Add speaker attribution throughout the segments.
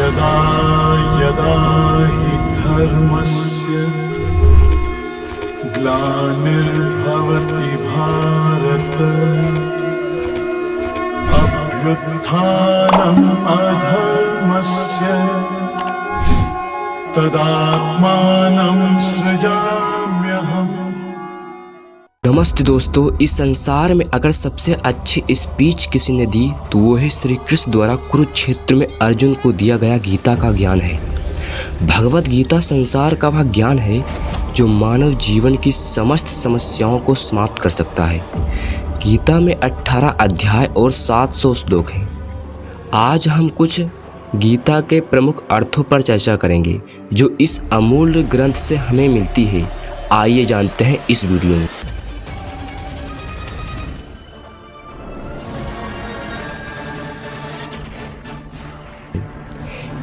Speaker 1: यदा यदा हि धर्मस्य ग्लानिर्भवति भारत अभ्युत्थानम् अधर्मस्य तदात्मानं सृजाम्यहम्।
Speaker 2: नमस्ते दोस्तों, इस संसार में अगर सबसे अच्छी स्पीच किसी ने दी तो वो है श्री कृष्ण द्वारा कुरुक्षेत्र में अर्जुन को दिया गया गीता का ज्ञान है। भगवत गीता संसार का वह ज्ञान है जो मानव जीवन की समस्त समस्याओं को समाप्त कर सकता है। गीता में 18 अध्याय और 700 श्लोक हैं। आज हम कुछ गीता के प्रमुख अर्थों पर चर्चा करेंगे जो इस अमूल्य ग्रंथ से हमें मिलती है। आइए जानते हैं इस वीडियो में।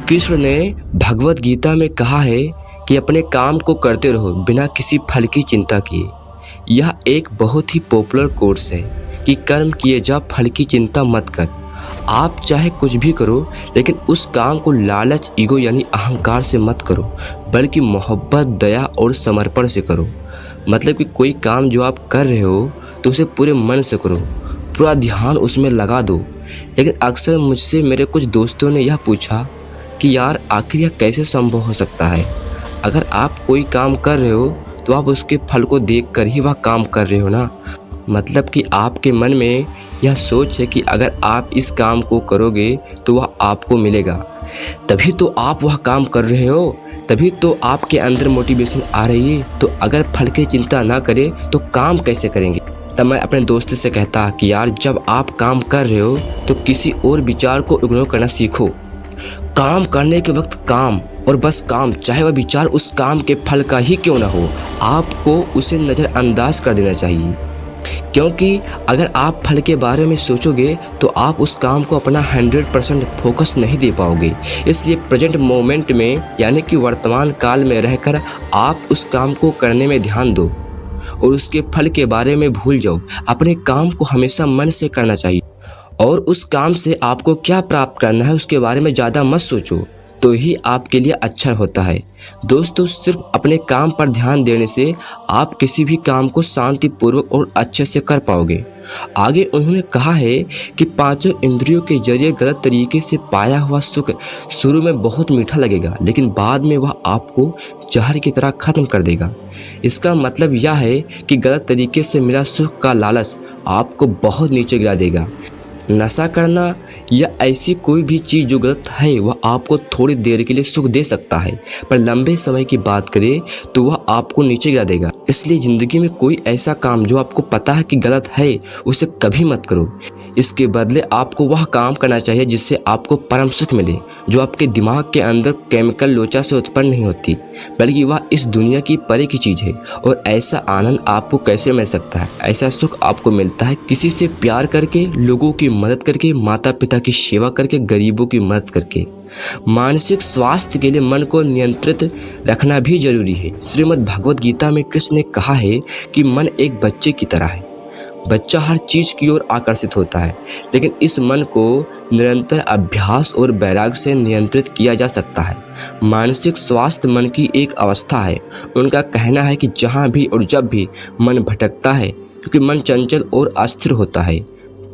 Speaker 2: कृष्ण ने भगवत गीता में कहा है कि अपने काम को करते रहो बिना किसी फल की चिंता किए। यह एक बहुत ही पॉपुलर कोर्स है कि कर्म किए जा, फल की चिंता मत कर। आप चाहे कुछ भी करो लेकिन उस काम को लालच, ईगो यानी अहंकार से मत करो, बल्कि मोहब्बत, दया और समर्पण से करो। मतलब कि कोई काम जो आप कर रहे हो तो उसे पूरे मन से करो, पूरा ध्यान उसमें लगा दो। लेकिन अक्सर मुझसे मेरे कुछ दोस्तों ने यह पूछा कि यार आखिर यह कैसे संभव हो सकता है। अगर आप कोई काम कर रहे हो तो आप उसके फल को देखकर ही वह काम कर रहे हो ना। मतलब कि आपके मन में यह सोच है कि अगर आप इस काम को करोगे तो वह आपको मिलेगा, तभी तो आप वह काम कर रहे हो, तभी तो आपके अंदर मोटिवेशन आ रही है। तो अगर फल की चिंता ना करें तो काम कैसे करेंगे। तब मैं अपने दोस्त से कहता कि यार जब आप काम कर रहे हो तो किसी और विचार को इग्नोर करना सीखो। काम करने के वक्त काम और बस काम, चाहे वह विचार उस काम के फल का ही क्यों ना हो, आपको उसे नज़रअंदाज कर देना चाहिए। क्योंकि अगर आप फल के बारे में सोचोगे तो आप उस काम को अपना 100% फोकस नहीं दे पाओगे। इसलिए प्रेजेंट मोमेंट में यानी कि वर्तमान काल में रहकर आप उस काम को करने में ध्यान दो और उसके फल के बारे में भूल जाओ। अपने काम को हमेशा मन से करना चाहिए और उस काम से आपको क्या प्राप्त करना है उसके बारे में ज़्यादा मत सोचो, तो ही आपके लिए अच्छा होता है। दोस्तों, सिर्फ अपने काम पर ध्यान देने से आप किसी भी काम को शांतिपूर्वक और अच्छे से कर पाओगे। आगे उन्होंने कहा है कि पांचों इंद्रियों के जरिए गलत तरीके से पाया हुआ सुख शुरू में बहुत मीठा लगेगा, लेकिन बाद में वह आपको जहर की तरह खत्म कर देगा। इसका मतलब यह है कि गलत तरीके से मिला सुख का लालच आपको बहुत नीचे गिरा देगा। नशा करना या ऐसी कोई भी चीज़ जो गलत है वह आपको थोड़ी देर के लिए सुख दे सकता है, पर लंबे समय की बात करें तो वह आपको नीचे गिरा देगा। इसलिए ज़िंदगी में कोई ऐसा काम जो आपको पता है कि गलत है उसे कभी मत करो। इसके बदले आपको वह काम करना चाहिए जिससे आपको परम सुख मिले, जो आपके दिमाग के अंदर केमिकल लोचा से उत्पन्न नहीं होती, बल्कि वह इस दुनिया की परे की चीज़ है। और ऐसा आनंद आपको कैसे मिल सकता है? ऐसा सुख आपको मिलता है किसी से प्यार करके, लोगों की मदद करके, माता पिता की सेवा करके, गरीबों की मदद करके। मानसिक स्वास्थ्य के लिए मन को नियंत्रित रखना भी जरूरी है। श्रीमद् भगवत गीता में कृष्ण ने कहा है कि मन एक बच्चे की तरह है। बच्चा हर चीज़ की ओर आकर्षित होता है, लेकिन इस मन को निरंतर अभ्यास और वैराग्य से नियंत्रित किया जा सकता है। मानसिक स्वास्थ्य मन की एक अवस्था है। उनका कहना है कि जहाँ भी और जब भी मन भटकता है, क्योंकि मन चंचल और अस्थिर होता है,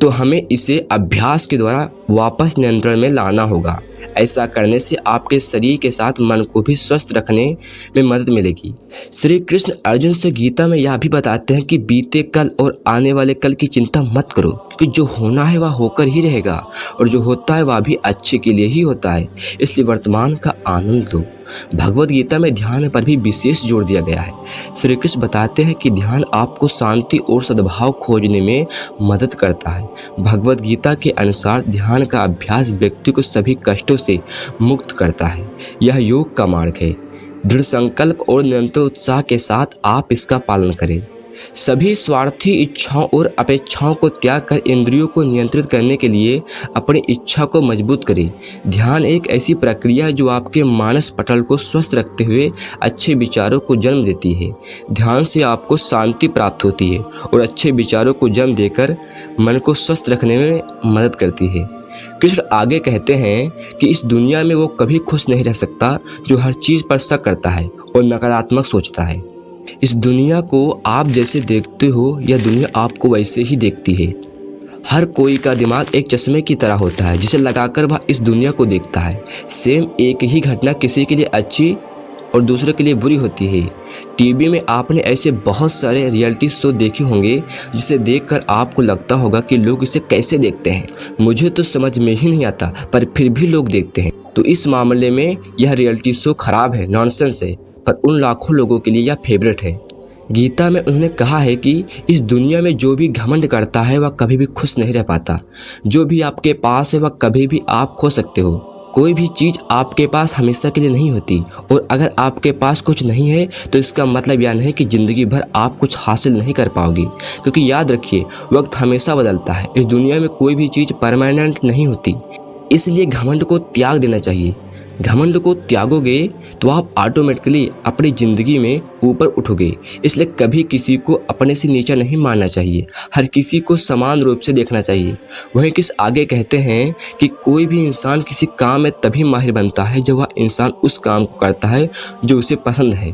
Speaker 2: तो हमें इसे अभ्यास के द्वारा वापस नियंत्रण में लाना होगा। ऐसा करने से आपके शरीर के साथ मन को भी स्वस्थ रखने में मदद मिलेगी। श्री कृष्ण अर्जुन से गीता में यह भी बताते हैं कि बीते कल और आने वाले कल की चिंता मत करो, क्योंकि जो होना है वह होकर ही रहेगा और जो होता है वह भी अच्छे के लिए ही होता है। इसलिए वर्तमान का आनंद लो। भगवत गीता में ध्यान पर भी विशेष जोर दिया गया है। श्री कृष्ण बताते हैं कि ध्यान आपको शांति और सद्भाव खोजने में मदद करता है। भगवत गीता के अनुसार ध्यान का अभ्यास व्यक्ति को सभी कष्टों से मुक्त करता है। यह योग का मार्ग है। दृढ़ संकल्प और निरंतर उत्साह के साथ आप इसका पालन करें। सभी स्वार्थी इच्छाओं और अपेक्षाओं को त्याग कर इंद्रियों को नियंत्रित करने के लिए अपनी इच्छा को मजबूत करें। ध्यान एक ऐसी प्रक्रिया है जो आपके मानस पटल को स्वस्थ रखते हुए अच्छे विचारों को जन्म देती है। ध्यान से आपको शांति प्राप्त होती है और अच्छे विचारों को जन्म देकर मन को स्वस्थ रखने में मदद करती है। कृष्ण आगे कहते हैं कि इस दुनिया में वो कभी खुश नहीं रह सकता जो हर चीज़ पर शक करता है और नकारात्मक सोचता है। इस दुनिया को आप जैसे देखते हो यह दुनिया आपको वैसे ही देखती है। हर कोई का दिमाग एक चश्मे की तरह होता है जिसे लगाकर वह इस दुनिया को देखता है। सेम एक ही घटना किसी के लिए अच्छी और दूसरे के लिए बुरी होती है। टीवी में आपने ऐसे बहुत सारे रियलिटी शो देखे होंगे जिसे देखकर आपको लगता होगा कि लोग इसे कैसे देखते हैं। मुझे तो समझ में ही नहीं आता, पर फिर भी लोग देखते हैं। तो इस मामले में यह रियलिटी शो खराब है, नॉनसेंस है, पर उन लाखों लोगों के लिए यह फेवरेट है। गीता में उन्होंने कहा है कि इस दुनिया में जो भी घमंड करता है वह कभी भी खुश नहीं रह पाता। जो भी आपके पास है वह कभी भी आप खो सकते हो। कोई भी चीज़ आपके पास हमेशा के लिए नहीं होती, और अगर आपके पास कुछ नहीं है तो इसका मतलब यह नहीं कि ज़िंदगी भर आप कुछ हासिल नहीं कर पाओगे, क्योंकि याद रखिए वक्त हमेशा बदलता है। इस दुनिया में कोई भी चीज़ परमानेंट नहीं होती, इसलिए घमंड को त्याग देना चाहिए। घमंड को त्यागोगे तो आप ऑटोमेटिकली अपनी ज़िंदगी में ऊपर उठोगे। इसलिए कभी किसी को अपने से नीचा नहीं मानना चाहिए, हर किसी को समान रूप से देखना चाहिए। वहीं किस आगे कहते हैं कि कोई भी इंसान किसी काम में तभी माहिर बनता है जब वह इंसान उस काम को करता है जो उसे पसंद है,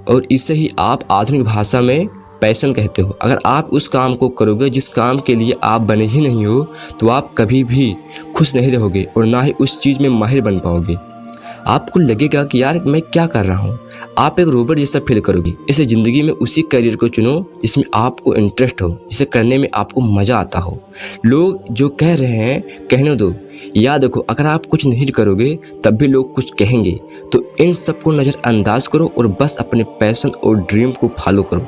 Speaker 2: और इसे ही आप आधुनिक भाषा में पैशन कहते हो। अगर आप उस काम को करोगे जिस काम के लिए आप बने ही नहीं हो तो आप कभी भी खुश नहीं रहोगे और ना ही उस चीज़ में माहिर बन पाओगे। आपको लगेगा कि यार मैं क्या कर रहा हूँ, आप एक रोबोट जैसा फील करोगे। इसे ज़िंदगी में उसी करियर को चुनो जिसमें आपको इंटरेस्ट हो, जिसे करने में आपको मज़ा आता हो। लोग जो कह रहे हैं कहने दो। याद रखो अगर आप कुछ नहीं करोगे तब भी लोग कुछ कहेंगे, तो इन सब को नज़रअंदाज करो और बस अपने पैशन और ड्रीम को फॉलो करो।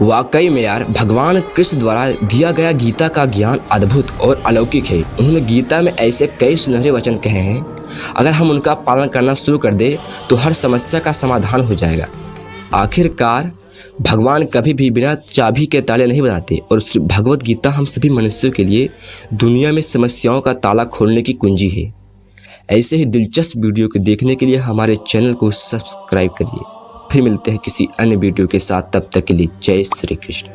Speaker 2: वाकई में यार भगवान कृष्ण द्वारा दिया गया गीता का ज्ञान अद्भुत और अलौकिक है। उन्होंने गीता में ऐसे कई सुनहरे वचन कहे हैं, अगर हम उनका पालन करना शुरू कर दें तो हर समस्या का समाधान हो जाएगा। आखिरकार भगवान कभी भी बिना चाबी के ताले नहीं बनाते, और सिर्फ भगवत गीता हम सभी मनुष्यों के लिए दुनिया में समस्याओं का ताला खोलने की कुंजी है। ऐसे ही दिलचस्प वीडियो को देखने के लिए हमारे चैनल को सब्सक्राइब करिए। फिर मिलते हैं किसी अन्य वीडियो के साथ, तब तक के लिए जय श्री कृष्ण।